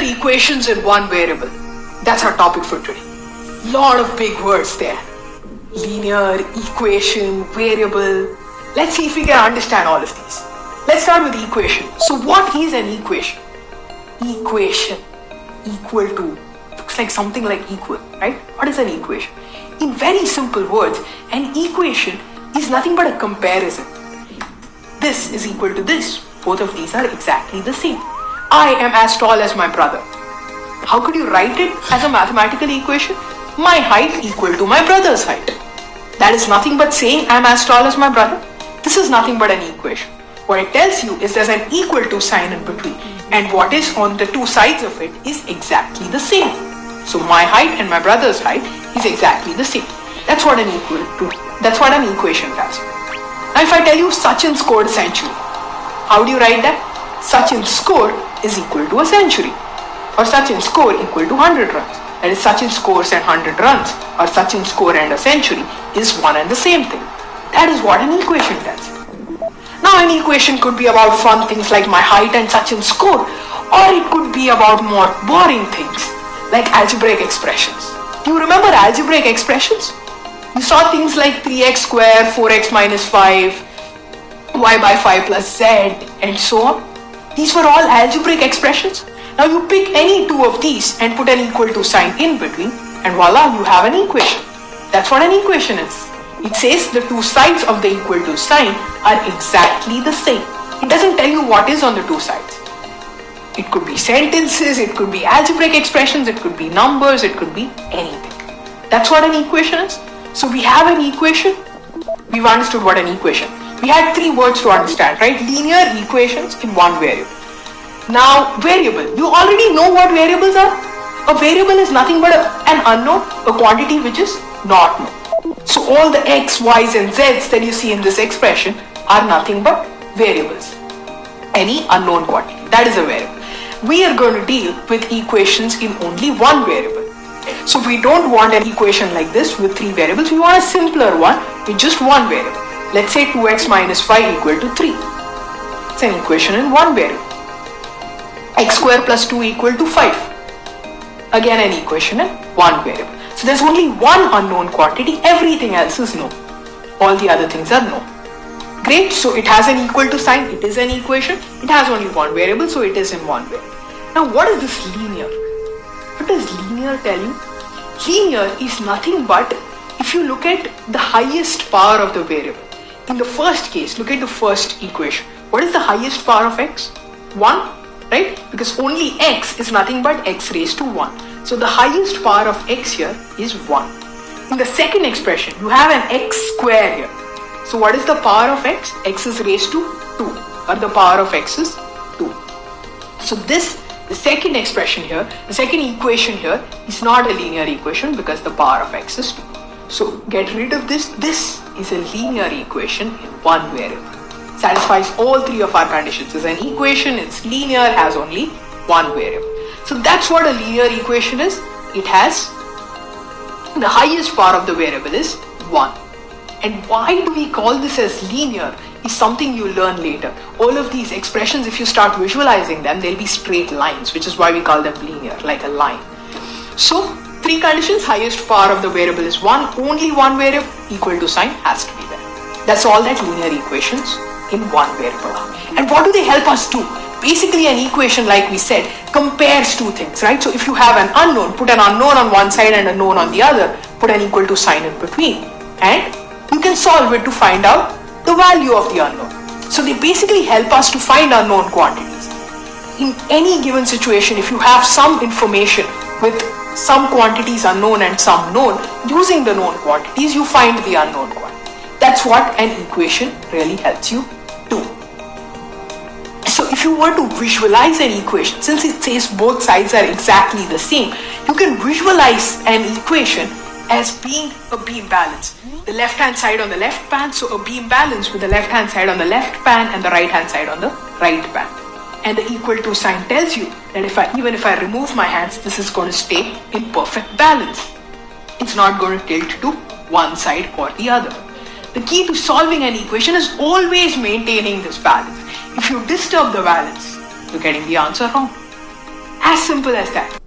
linear equations in one variable. That's our topic for today. Lot of big words there. Linear, equation, variable. Let's see if we can understand all of these. Let's start with equation. So what is an equation? Equation. Equal to. Looks like something like equal, right? What is an equation? In very simple words, an equation is nothing but a comparison. This is equal to this. Both of these are exactly the same. I am as tall as my brother. How could you write it as a mathematical equation? My height equal to my brother's height. That is nothing but saying I am as tall as my brother. This is nothing but an equation. What it tells you is there's an equal to sign in between, and what is on the two sides of it is exactly the same. So my height and my brother's height is exactly the same. That's what an equation does. Now if I tell you Sachin scored a century, how do you write that? Sachin's score is equal to a century, or Sachin's score equal to 100 runs. That is, Sachin scores and 100 runs, or Sachin score and a century is one and the same thing. That is what an equation does. Now an equation could be about fun things like my height and Sachin's score, or it could be about more boring things like algebraic expressions. Do you remember algebraic expressions? You saw things like 3x squared, 4x minus 5, y by 5 plus z, and so on. These were all algebraic expressions. Now you pick any two of these and put an equal to sign in between, and voila, you have an equation. That's what an equation is. It says the two sides of the equal to sign are exactly the same. It doesn't tell you what is on the two sides. It could be sentences, it could be algebraic expressions, it could be numbers, it could be anything. That's what an equation is. So we have an equation. We've understood what an equation. We had three words to understand, right? Linear equations in one variable. Now, variable. You already know what variables are. A variable is nothing but an unknown, a quantity which is not known. So all the x, y's and z's that you see in this expression are nothing but variables. Any unknown quantity. That is a variable. We are going to deal with equations in only one variable. So we don't want an equation like this with three variables. We want a simpler one with just one variable. Let's say 2x minus 5 equal to 3. It's an equation in one variable. X square plus 2 equal to 5. Again an equation in one variable. So there's only one unknown quantity. Everything else is known. All the other things are known. Great. So it has an equal to sign. It is an equation. It has only one variable. So it is in one variable. Now what is this linear? What does linear tell you? Linear is nothing but if you look at the highest power of the variable. In the first case, look at the first equation. What is the highest power of x? 1, right? Because only x is nothing but x raised to 1. So the highest power of x here is 1. In the second expression, you have an x square here. So what is the power of x? X is raised to 2, or the power of x is 2. So the second expression here, the second equation here is not a linear equation because the power of x is 2. So get rid of this. This is a linear equation in one variable. Satisfies all three of our conditions. It's an equation, it's linear, has only one variable. So that's what a linear equation is. It has the highest power of the variable is 1. And why do we call this as linear is something you learn later. All of these expressions, if you start visualizing them, they'll be straight lines, which is why we call them linear, like a line. So three conditions, highest power of the variable is 1, only one variable, equal to sign has to be there. That's all that linear equations in one variable are. And what do they help us do? Basically an equation, like we said, compares two things, right? So if you have an unknown, put an unknown on one side and a known on the other, put an equal to sign in between, and you can solve it to find out the value of the unknown. So they basically help us to find unknown quantities. In any given situation, if you have some information with some quantities unknown and some known, using the known quantities, you find the unknown quantity. That's what an equation really helps you do. So if you were to visualize an equation, since it says both sides are exactly the same, you can visualize an equation as being a beam balance. The left hand side on the left pan, so a beam balance with the left hand side on the left pan and the right hand side on the right pan. And the equal to sign tells you that even if I remove my hands, this is going to stay in perfect balance. It's not going to tilt to one side or the other. The key to solving an equation is always maintaining this balance. If you disturb the balance, you're getting the answer wrong. As simple as that.